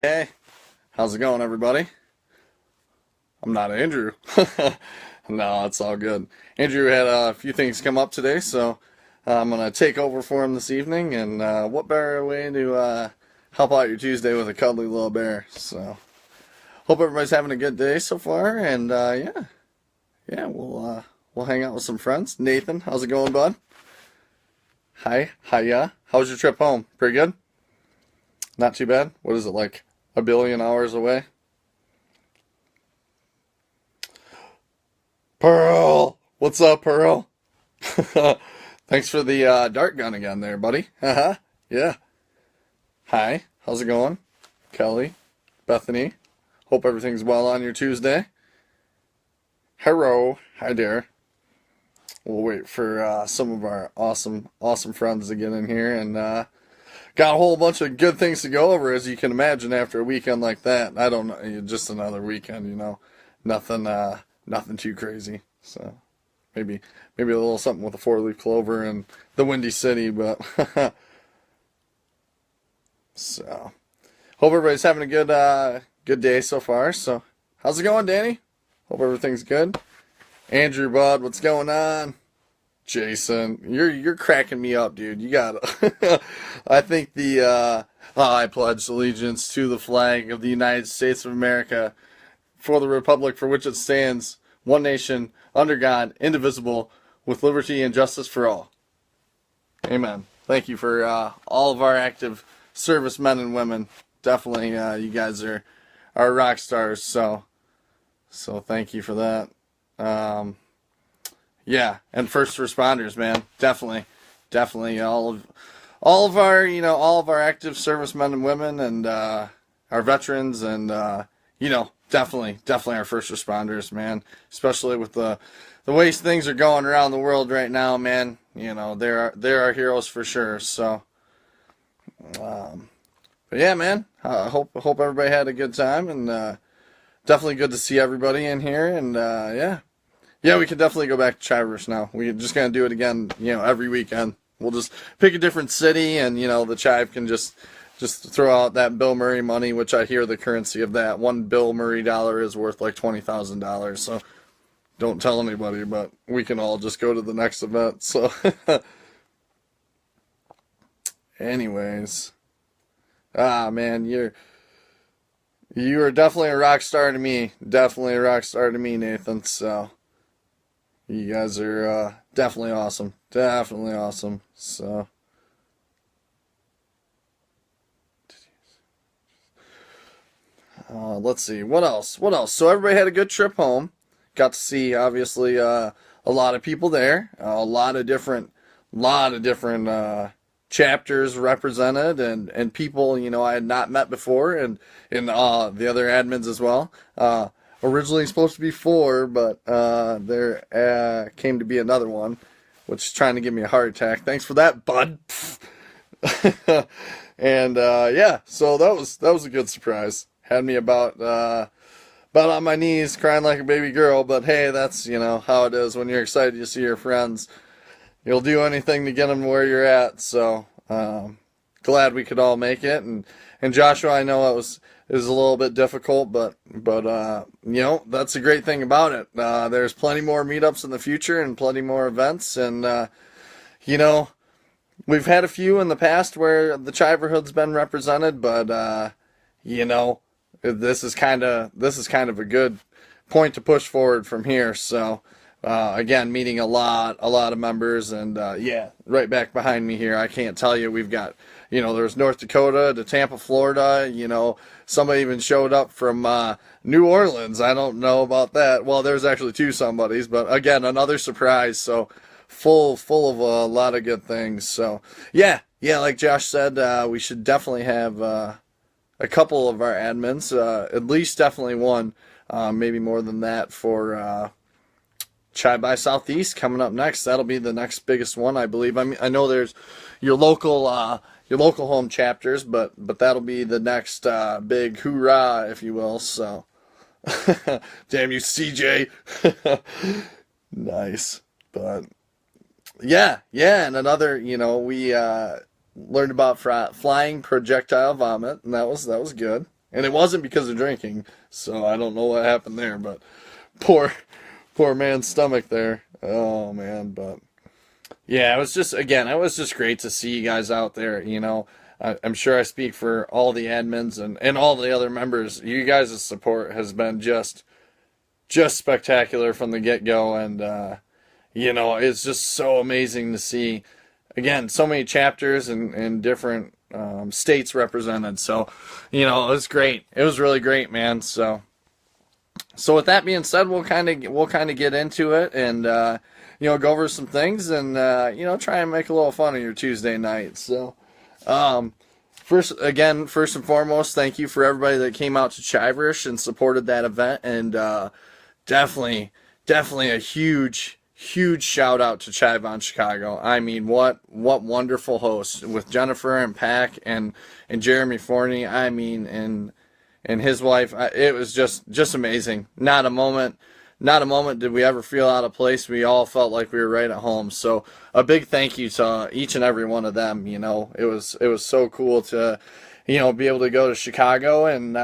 Hey, how's it going, everybody? I'm not Andrew. No, it's all good. Andrew had a few things come up today, so I'm gonna take over for him this evening. And what better way to help out your Tuesday with a cuddly little bear? So, hope everybody's having a good day so far. And yeah, we'll hang out with some friends. Nathan, how's it going, bud? Hi, hiya. How's your trip home? Pretty good. Not too bad. What is it like? A billion hours away? Pearl! What's up, Pearl? Thanks for the dart gun again there, buddy. Haha. Yeah. Hi. How's it going? Kelly. Bethany. Hope everything's well on your Tuesday. Hello. Hi there. We'll wait for some of our awesome friends to get in here and got a whole bunch of good things to go over, as you can imagine, after a weekend like that. I don't know, just another weekend. Nothing nothing too crazy. So maybe a little something with a four-leaf clover and the Windy City, but so hope everybody's having a good day so far. So how's it going, Danny? Hope everything's good. Andrew, bud, what's going on? Jason, you're cracking me up, dude. You gotta. I think I pledge allegiance to the flag of the United States of America, for the republic for which it stands, one nation, under God, indivisible, with liberty and justice for all. Amen. Thank you for all of our active servicemen and women. Definitely, you guys are rock stars. So thank you for that. Um, yeah, and first responders, man. Definitely all of our all of our active servicemen and women, and our veterans, and definitely our first responders, man. Especially with the ways things are going around the world right now, man. They're our heroes for sure. So, but yeah, man. I hope everybody had a good time, and definitely good to see everybody in here, and yeah. Yeah, we can definitely go back to Chivers now. We're just gonna do it again, every weekend. We'll just pick a different city, and the Chive can just throw out that Bill Murray money, which I hear the currency of that one Bill Murray dollar is worth like $20,000. So don't tell anybody, but we can all just go to the next event. So, anyways, man, you are definitely a rock star to me. Definitely a rock star to me, Nathan. So. You guys are definitely awesome. Definitely awesome. So, let's see. What else? What else? So everybody had a good trip home. Got to see, obviously, a lot of people there. A lot of different chapters represented, and people, I had not met before, and the other admins as well. Originally supposed to be four, but there came to be another one, which is trying to give me a heart attack. Thanks for that, bud. And yeah, so that was a good surprise. Had me about on my knees, crying like a baby girl. But hey, that's how it is when you're excited to see your friends. You'll do anything to get them where you're at. So glad we could all make it. And Joshua, I know it was a little bit difficult, but that's a great thing about it. There's plenty more meetups in the future and plenty more events, and you know we've had a few in the past where the Chiverhood's been represented, but you know this is kind of a good point to push forward from here. So again, meeting a lot of members, and yeah, right back behind me here. I can't tell you, we've got there's North Dakota to Tampa, Florida. Somebody even showed up from New Orleans. I don't know about that. Well, there's actually two somebodies, but again, another surprise. So full of a lot of good things. So yeah, like Josh said, we should definitely have a couple of our admins, at least definitely one, maybe more than that for Chai by Southeast coming up next. That'll be the next biggest one, I believe. I mean, I know there's your local home chapters, but that'll be the next big hoorah, if you will. So, damn you, CJ. Nice, but yeah, and another, we learned about flying projectile vomit, and that was good. And it wasn't because of drinking, so I don't know what happened there, but poor, poor man's stomach there. Oh, man, but yeah, it was just, again, it was just great to see you guys out there, I'm sure I speak for all the admins and all the other members. You guys' support has been just spectacular from the get-go, and it's just so amazing to see, again, so many chapters and different states represented. So, it was great. It was really great, man. So with that being said, we'll kind of get into it and go over some things and try and make a little fun of your Tuesday night. So. First and foremost, thank you for everybody that came out to Chiverish and supported that event, and definitely a huge shout out to Chive on Chicago. I mean, what wonderful hosts with Jennifer and Pack and Jeremy Forney. I mean, and his wife. It was just amazing. Not a moment did we ever feel out of place. We all felt like we were right at home. So a big thank you to each and every one of them. It was so cool to, be able to go to Chicago and,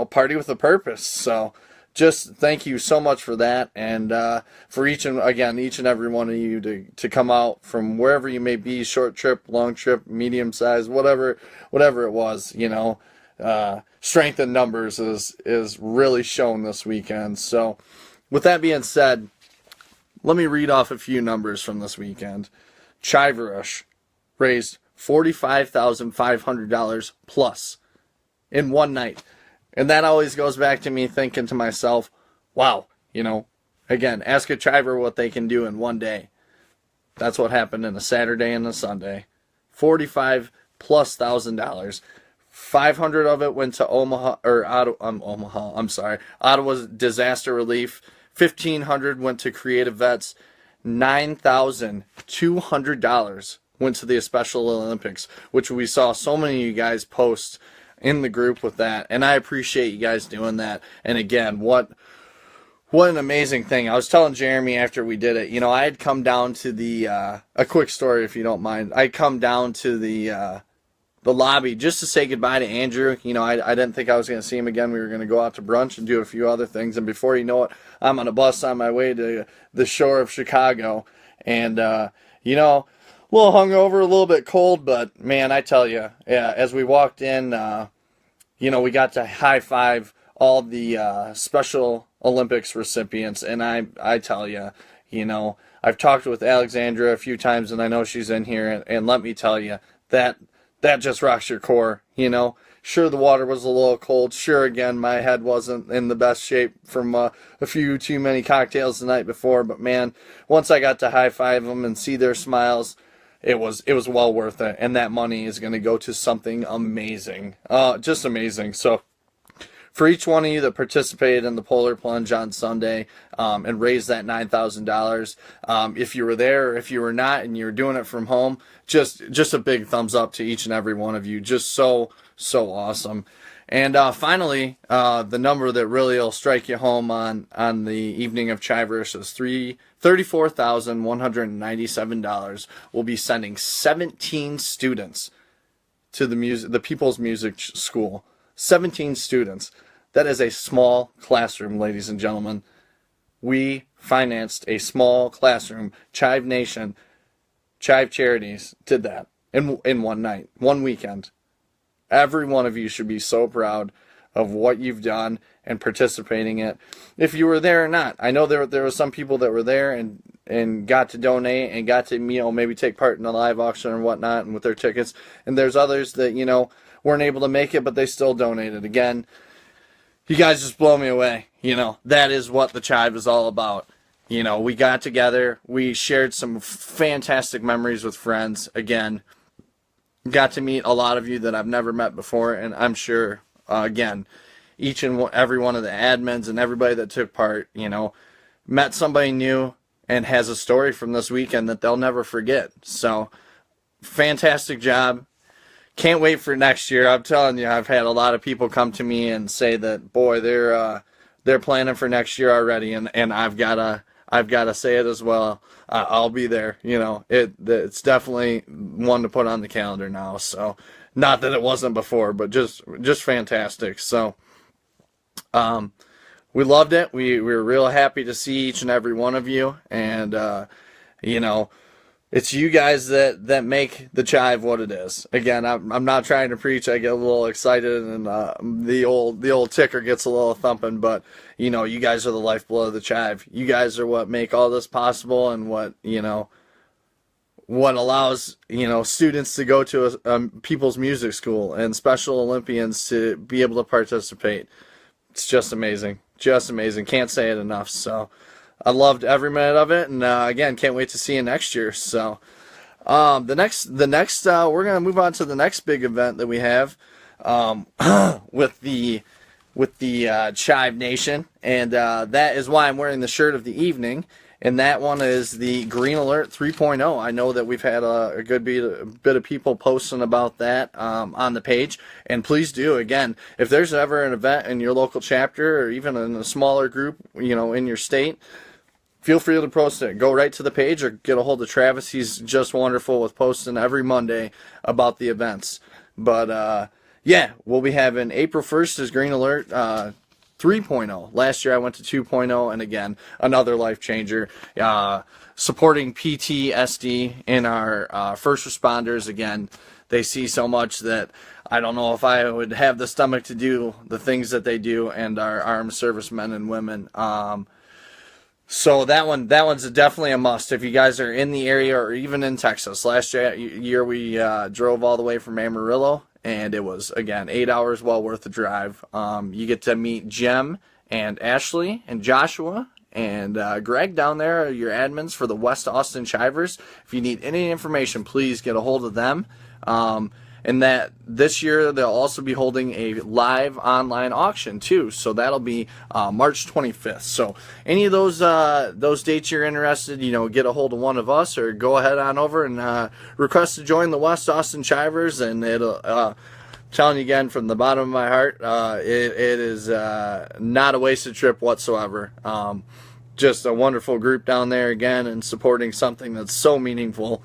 party with a purpose. So just thank you so much for that. And, for each and every one of you to come out from wherever you may be, short trip, long trip, medium size, whatever it was, strength in numbers is really shown this weekend. So, with that being said, let me read off a few numbers from this weekend. Chiverish raised $45,500 plus in one night. And that always goes back to me thinking to myself, wow, again, ask a Chiver what they can do in one day. That's what happened in a Saturday and a Sunday. $45,000+. 500 of it went to Ottawa's disaster relief. 1,500 went to creative vets. $9,200 went to the Special Olympics, which we saw so many of you guys post in the group with that, and I appreciate you guys doing that. And again, what an amazing thing. I was telling Jeremy after we did it, I had come down to the a quick story if you don't mind. I'd come down to the lobby just to say goodbye to Andrew. I didn't think I was going to see him again. We were going to go out to brunch and do a few other things. And before you know it, I'm on a bus on my way to the shore of Chicago. And, a little hungover, a little bit cold. But, man, I tell you, yeah, as we walked in, we got to high-five all the Special Olympics recipients. And I tell you, I've talked with Alexandra a few times, and I know she's in here. And let me tell you, that just rocks your core, Sure, the water was a little cold. Sure, again, my head wasn't in the best shape from a few too many cocktails the night before. But, man, once I got to high-five them and see their smiles, it was well worth it. And that money is going to go to something amazing. Just amazing. So, for each one of you that participated in the Polar Plunge on Sunday and raised that $9,000, if you were there or if you were not and you were doing it from home, just a big thumbs up to each and every one of you. Just so awesome. And finally, the number that really will strike you home on the evening of Chiverish is $34,197. We'll be sending 17 students to the People's Music School. 17 students. That is a small classroom, ladies and gentlemen. We financed a small classroom. Chive Nation, Chive Charities did that in one night, one weekend. Every one of you should be so proud of what you've done and participating in it. If you were there or not, I know there were some people that were there and got to donate and got to maybe take part in the live auction and whatnot and with their tickets. And there's others that weren't able to make it, but they still donated. Again, you guys just blow me away. That is what the Chive is all about. We got together, we shared some fantastic memories with friends. Again, got to meet a lot of you that I've never met before, and I'm sure, again, each and every one of the admins and everybody that took part, met somebody new and has a story from this weekend that they'll never forget. So, fantastic job. Can't wait for next year. I'm telling you, I've had a lot of people come to me and say that, boy, they're planning for next year already, and I've gotta say it as well. I'll be there. It's definitely one to put on the calendar now. So Not that it wasn't before, but just fantastic. So we loved it. We were real happy to see each and every one of you, and you know, it's you guys that make the Chive what it is. Again, I'm not trying to preach. I get a little excited, and the old ticker gets a little thumping. But you know, you guys are the lifeblood of the Chive. You guys are what make all this possible, and what allows students to go to a people's music school and Special Olympians to be able to participate. It's just amazing. Just amazing. Can't say it enough. So I loved every minute of it, and again, can't wait to see you next year. So the next we're gonna move on to the next big event that we have with the Chive Nation, and that is why I'm wearing the shirt of the evening. And that one is the Green Alert 3.0. I know that we've had a good bit of people posting about that on the page. And please do, again, if there's ever an event in your local chapter or even in a smaller group, in your state, feel free to post it. Go right to the page or get a hold of Travis. He's just wonderful with posting every Monday about the events. But, yeah, we'll be having April 1st is Green Alert 3.0. Last year I went to 2.0, and again, another life changer. Supporting PTSD in our first responders. Again, they see so much that I don't know if I would have the stomach to do the things that they do, and our armed servicemen and women. So that one's definitely a must if you guys are in the area or even in Texas. Last year we drove all the way from Amarillo, and it was, again, 8 hours well worth the drive. You get to meet Jem and Ashley and Joshua and Greg down there, your admins for the West Austin Chivers. If you need any information, please get a hold of them. And that this year they'll also be holding a live online auction too. So that'll be March 25th. So any of those dates you're interested, get a hold of one of us or go ahead on over and request to join the West Austin Chivers. And it'll telling you again from the bottom of my heart, it is not a wasted trip whatsoever. Just a wonderful group down there again, and supporting something that's so meaningful.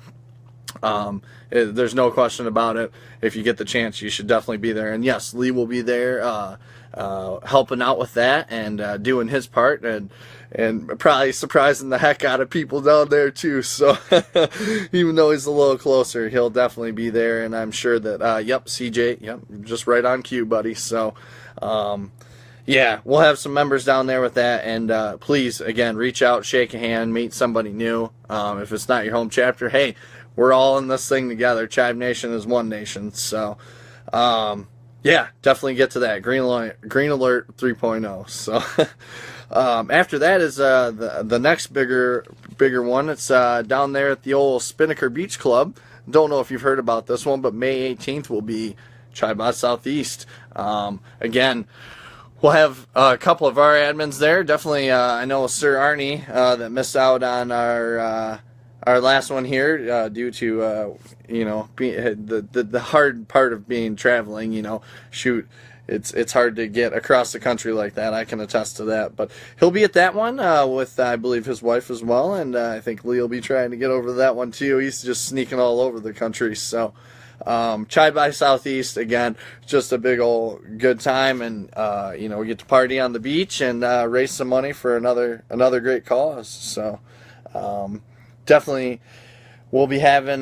There's no question about it. If you get the chance, you should definitely be there. And yes, Lee will be there helping out with that and doing his part, and probably surprising the heck out of people down there too. So even though he's a little closer, he'll definitely be there. And I'm sure that yep, CJ, yep, just right on cue, buddy. So yeah, we'll have some members down there with that. And please, again, reach out, shake a hand, meet somebody new. If it's not your home chapter, hey, we're all in this thing together. Chive Nation is one nation. So, yeah, definitely get to that. Green Alert 3.0. So, after that is the next bigger one. It's down there at the old Spinnaker Beach Club. Don't know if you've heard about this one, but May 18th will be Chive Southeast. Again, we'll have a couple of our admins there. Definitely, I know Sir Arnie that missed out on our last one here due to the hard part of being traveling. Shoot, it's hard to get across the country like that. I can attest to that. But he'll be at that one with I believe his wife as well, and I think Lee will be trying to get over to that one too. He's just sneaking all over the country. So Chive by Southeast, again, just a big old good time, and we get to party on the beach and raise some money for another great cause. So definitely we'll be having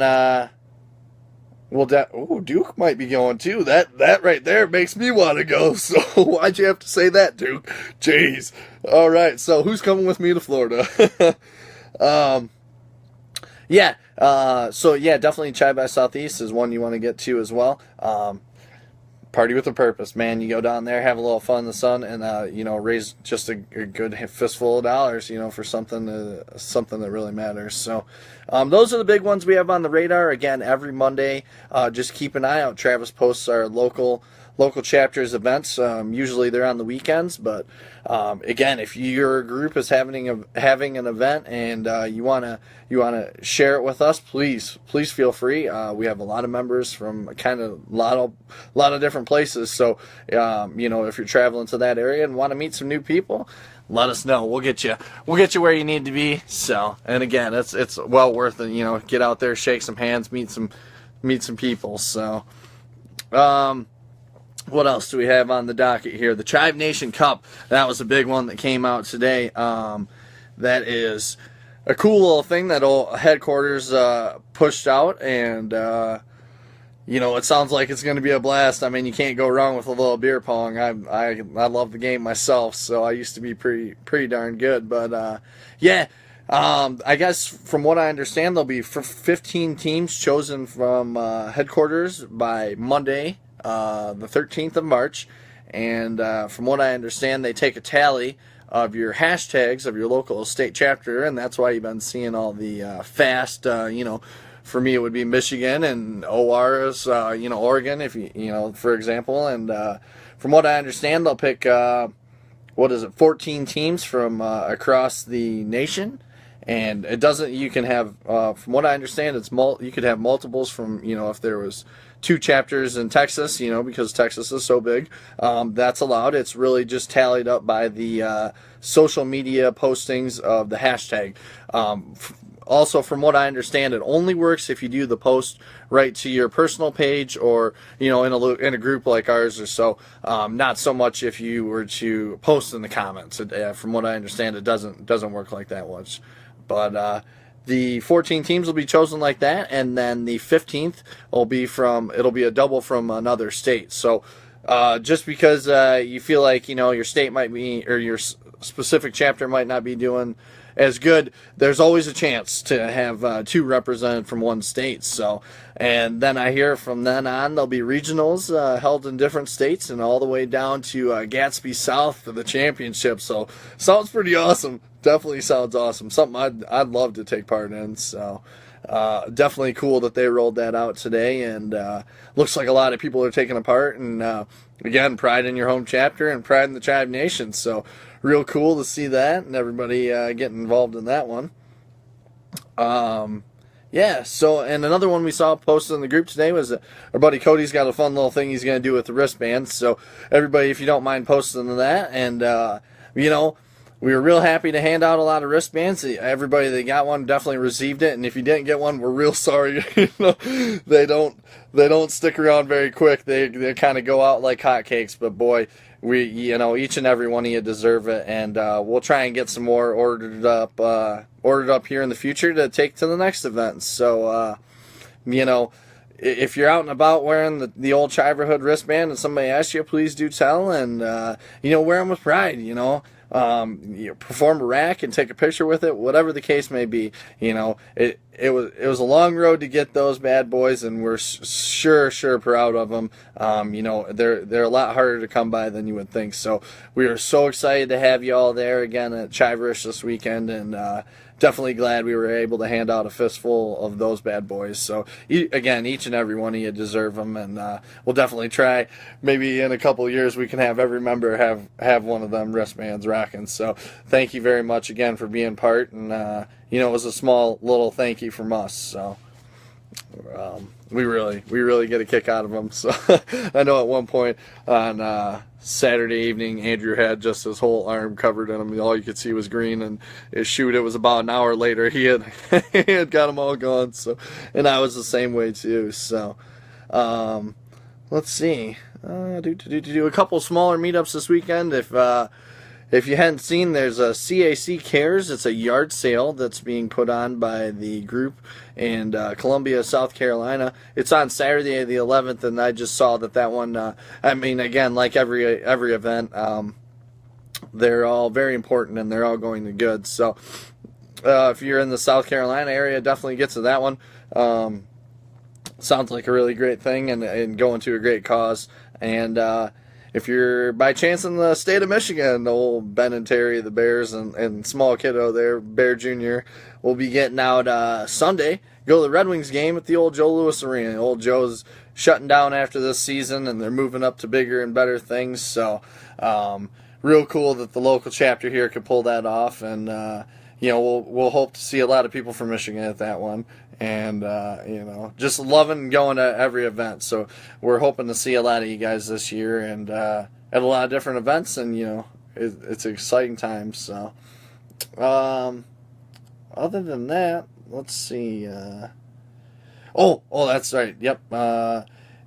Duke might be going too. That right there makes me want to go. So why'd you have to say that, Duke? Jeez. All right, so who's coming with me to Florida? Yeah. So yeah, definitely Chive by Southeast is one you want to get to as well. Party with a purpose, man. You go down there, have a little fun in the sun, and raise just a good fistful of dollars, for something that really matters. So those are the big ones we have on the radar. Again, every Monday, just keep an eye out. Travis posts our local chapters events. Usually they're on the weekends, but again, if your group is having an event and you wanna share it with us, please feel free. We have a lot of members from kind of a lot of different places. So if you're traveling to that area and want to meet some new people, let us know. We'll get you where you need to be. So, and again, it's well worth it. Get out there, shake some hands, meet some people. So. What else do we have on the docket here? The Chive Nation Cup. That was a big one that came out today. That is a cool little thing that old headquarters pushed out, and it sounds like it's going to be a blast. I mean, you can't go wrong with a little beer pong. I love the game myself, so I used to be pretty darn good. But yeah, I guess from what I understand, there'll be 15 teams chosen from headquarters by Monday, the 13th of March. And from what I understand, they take a tally of your hashtags of your local state chapter, and that's why you've been seeing all the fast, for me, it would be Michigan, and OR is, Oregon, if for example. And from what I understand, they'll pick 14 teams from across the nation, and it doesn't. You can have, from what I understand, you could have multiples from, if there was 2 chapters in Texas, because Texas is so big, that's allowed. It's really just tallied up by the social media postings of the hashtag. Also, from what I understand, it only works if you do the post right to your personal page, or in a group like ours or so. Not so much if you were to post in the comments. From what I understand, it doesn't work like that much. But the 14 teams will be chosen like that, and then the 15th it'll be a double from another state. So just because you feel like your state might be, or your specific chapter might not be doing as good, there's always a chance to have 2 represented from one state. So, and then I hear from then on there'll be regionals held in different states, and all the way down to Gatsby South for the championship. So, sounds pretty awesome. Definitely sounds awesome. Something I'd love to take part in. So, definitely cool that they rolled that out today, and looks like a lot of people are taking a part. And again, pride in your home chapter and pride in the Chive Nation. So, real cool to see that, and everybody getting involved in that one. Yeah, so, and another one we saw posted in the group today was that our buddy Cody's got a fun little thing he's going to do with the wristbands. So, everybody, if you don't mind posting that, and, we were real happy to hand out a lot of wristbands. Everybody that got one definitely received it, and if you didn't get one, we're real sorry. They don't stick around very quick. They kind of go out like hotcakes. But boy, each and every one of you deserve it, and we'll try and get some more ordered up here in the future to take to the next event. So, if you're out and about wearing the old Chiverhood wristband and somebody asks you, please do tell, and wear them with pride. Perform a rack and take a picture with it, whatever the case may be. It was a long road to get those bad boys, and we're sure proud of them. They're a lot harder to come by than you would think. So we are so excited to have you all there again at Chiverish this weekend, and definitely glad we were able to hand out a fistful of those bad boys. So again, each and every one of you deserve them, and we'll definitely try. Maybe in a couple of years we can have every member have one of them wristbands rocking. So thank you very much again for being part, and it was a small little thank you from us. So we really get a kick out of them. So I know at one point on Saturday evening, Andrew had just his whole arm covered in them. All you could see was green, and it was about an hour later he had got them all gone. So, and I was the same way too. So, let's see, do a couple smaller meetups this weekend. If you hadn't seen, there's a CAC Cares. It's a yard sale that's being put on by the group in Columbia, South Carolina. It's on Saturday the 11th, and I just saw that one. Again, like every event, they're all very important, and they're all going to good. So if you're in the South Carolina area, definitely get to that one. Sounds like a really great thing, and going to a great cause. And if you're by chance in the state of Michigan, old Ben and Terry, the Bears, and small kiddo there, Bear Jr., will be getting out Sunday. Go to the Red Wings game at the old Joe Louis Arena. Old Joe's shutting down after this season, and they're moving up to bigger and better things. So, real cool that the local chapter here could pull that off. And, we'll hope to see a lot of people from Michigan at that one. And, just loving going to every event. So we're hoping to see a lot of you guys this year, and at a lot of different events, and, it's an exciting time. So, other than that, let's see. Oh, that's right. Yep.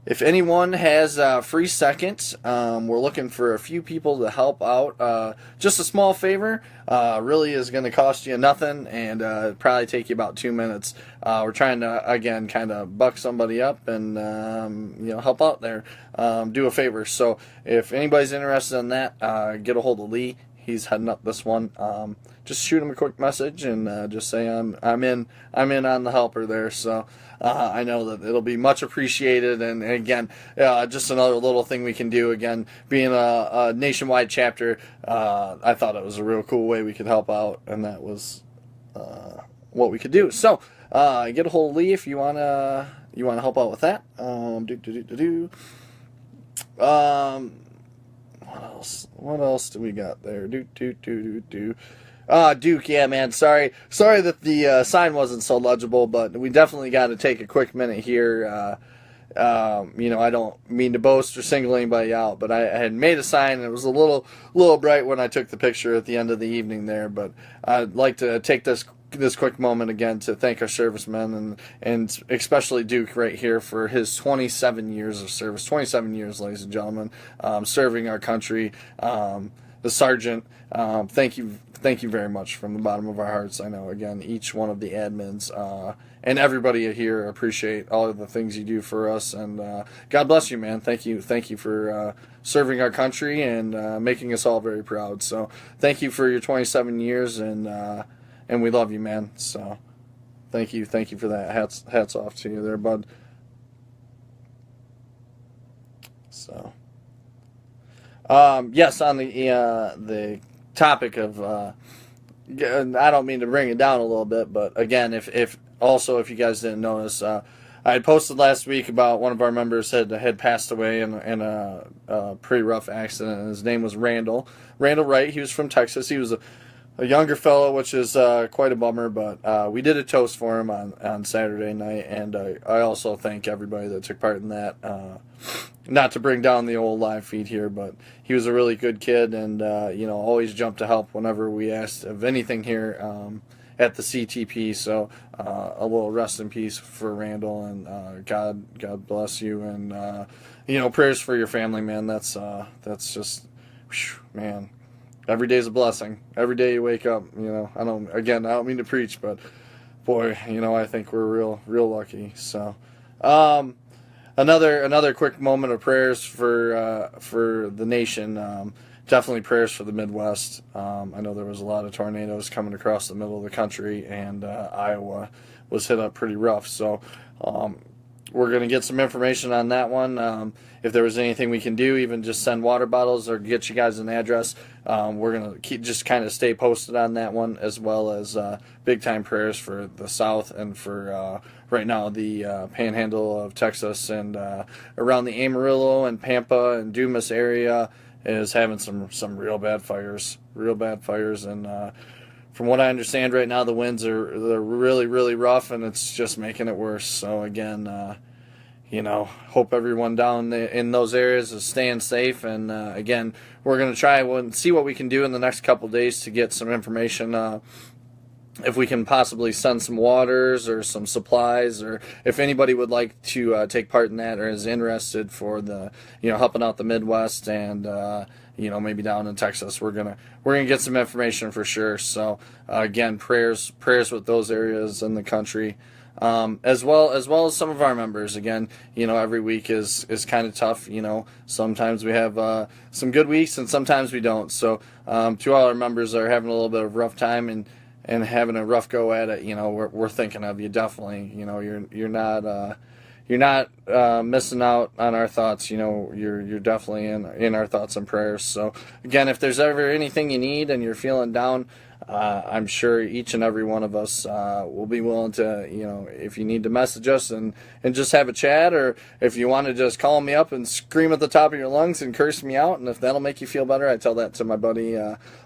if anyone has a free second, we're looking for a few people to help out. Just a small favor, really is going to cost you nothing, and probably take you about 2 minutes. We're trying to, again, kind of buck somebody up and help out there, do a favor. So if anybody's interested in that, get a hold of Lee. He's heading up this one. Just shoot him a quick message and just say I'm in on the helper there. So I know that it'll be much appreciated. And again, just another little thing we can do. Again, being a nationwide chapter, I thought it was a real cool way we could help out, and that was what we could do. So get a hold of Lee if you wanna help out with that. What else do we got there? Duke, yeah, man. Sorry that the sign wasn't so legible, but we definitely got to take a quick minute here. I don't mean to boast or single anybody out, but I had made a sign, and it was a little bright when I took the picture at the end of the evening there. But I'd like to take this quick moment again to thank our servicemen and especially Duke right here for his 27 years of service. 27 years, ladies and gentlemen, serving our country. The sergeant, thank you very much from the bottom of our hearts. I know, again, each one of the admins and everybody here appreciate all of the things you do for us, and God bless you, man. Thank you for serving our country and making us all very proud. So thank you for your 27 years, and we love you, man. So thank you for that. Hats off to you there, bud. So yes, on the topic of I don't mean to bring it down a little bit, but again, if you guys didn't notice, I had posted last week about one of our members had passed away in a pretty rough accident, and his name was Randall Wright. He was from Texas. He was a younger fellow, which is quite a bummer, but we did a toast for him on Saturday night, and I also thank everybody that took part in that. Not to bring down the old live feed here, but he was a really good kid, and always jumped to help whenever we asked of anything here at the CTP. So a little rest in peace for Randall, and God bless you, and prayers for your family, man. That's just, whew, man. Every day's a blessing. Every day you wake up, I don't mean to preach, but boy, I think we're real lucky. So, another quick moment of prayers for the nation. Definitely prayers for the Midwest. I know there was a lot of tornadoes coming across the middle of the country, and Iowa was hit up pretty rough. So, we're going to get some information on that one. If there was anything we can do, even just send water bottles or get you guys an address. We're going to just kind of stay posted on that one, as well as big time prayers for the South and for right now the panhandle of Texas and around the Amarillo and Pampa and Dumas area is having some real bad fires. And from what I understand right now, the winds they're really rough, and it's just making it worse. So again, hope everyone down in those areas is staying safe. And again, we're going to try and see what we can do in the next couple days to get some information. If we can possibly send some waters or some supplies, or if anybody would like to take part in that or is interested for the helping out the Midwest and maybe down in Texas, we're gonna get some information for sure. So again, prayers with those areas in the country, as well as some of our members. Again, every week is kind of tough. Sometimes we have some good weeks and sometimes we don't. So to all our members that are having a little bit of a rough time and having a rough go at it, we're thinking of you definitely. You're not missing out on our thoughts. You're definitely in our thoughts and prayers. So again, if there's ever anything you need and you're feeling down, I'm sure each and every one of us will be willing to, if you need to message us and just have a chat, or if you want to just call me up and scream at the top of your lungs and curse me out, and if that'll make you feel better, I tell that to my buddy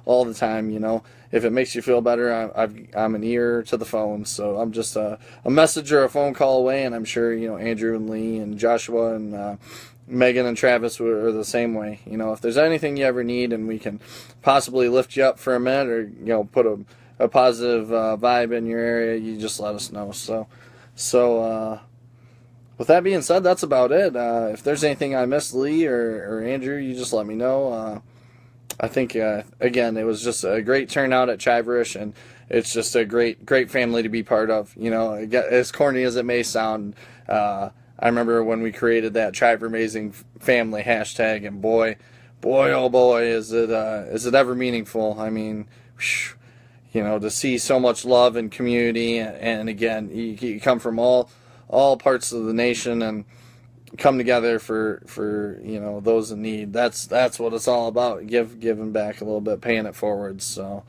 all the time. If it makes you feel better, I'm an ear to the phone. So I'm just a message or a phone call away, and I'm sure Andrew and Lee and Joshua and Megan and Travis are the same way. If there's anything you ever need and we can possibly lift you up for a minute, or put a positive vibe in your area, you just let us know. So with that being said, that's about it. If there's anything I missed, Lee or Andrew, you just let me know. I think again, it was just a great turnout at Chiverish, and it's just a great family to be part of. You know, as corny as it may sound, I remember when we created that Chiver Amazing Family hashtag, and boy, oh boy, is it ever meaningful. I mean, you know, to see so much love and community, and again, you come from all parts of the nation and come together for you know, those in need. That's what it's all about. Giving back a little bit, paying it forward. So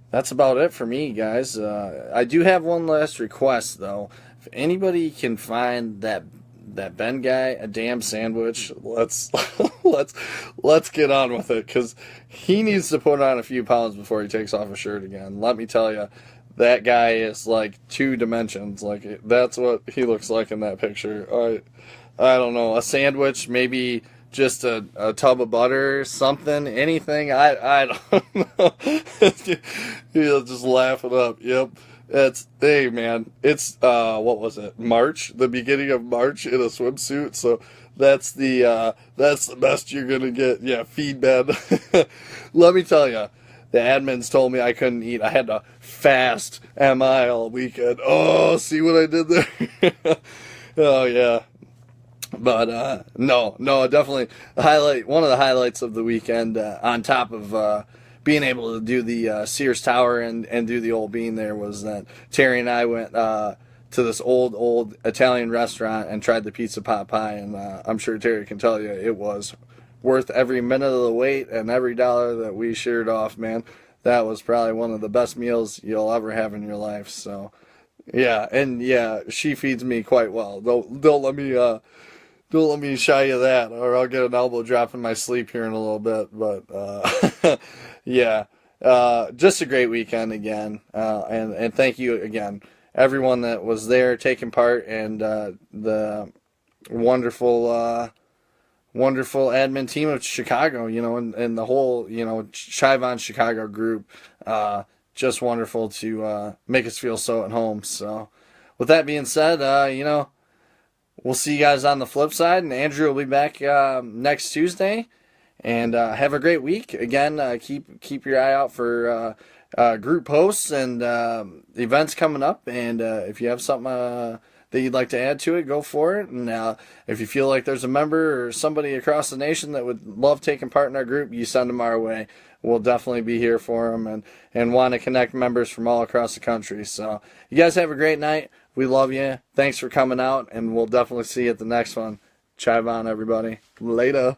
that's about it for me, guys. I do have one last request though. If anybody can find that Ben guy a damn sandwich, let's let's get on with it, because he needs to put on a few pounds before he takes off a shirt again. Let me tell you, that guy is like 2 dimensions. Like, that's what he looks like in that picture. I don't know, a sandwich, maybe just a tub of butter, something, anything. I don't know. He'll just laugh it up. Yep. Hey man, it's what was it? March, the beginning of March, in a swimsuit. So that's the best you're gonna get. Yeah, feed man. Let me tell you, the admins told me I couldn't eat. I had to fast MI all weekend. Oh, see what I did there? Oh yeah. But no, definitely one of the highlights of the weekend, on top of being able to do the Sears Tower and do the Old Bean there, was that Terry and I went to this old Italian restaurant and tried the pizza pot pie, and I'm sure Terry can tell you it was worth every minute of the wait and every dollar that we sheared off, man. That was probably one of the best meals you'll ever have in your life. So yeah, and yeah, she feeds me quite well. Don't let me shy you that, or I'll get an elbow drop in my sleep here in a little bit. But yeah, just a great weekend again, and thank you again, everyone that was there taking part, and the wonderful admin team of Chicago, you know, and the whole, you know, Chivon Chicago group. Just wonderful to make us feel so at home. So with that being said, you know, we'll see you guys on the flip side, and Andrew will be back next Tuesday. And have a great week. Again, keep your eye out for group posts and events coming up. And if you have something that you'd like to add to it, go for it. And if you feel like there's a member or somebody across the nation that would love taking part in our group, you send them our way. We'll definitely be here for them, and want to connect members from all across the country. So you guys have a great night. We love you. Thanks for coming out, and we'll definitely see you at the next one. Chive on, everybody. Later.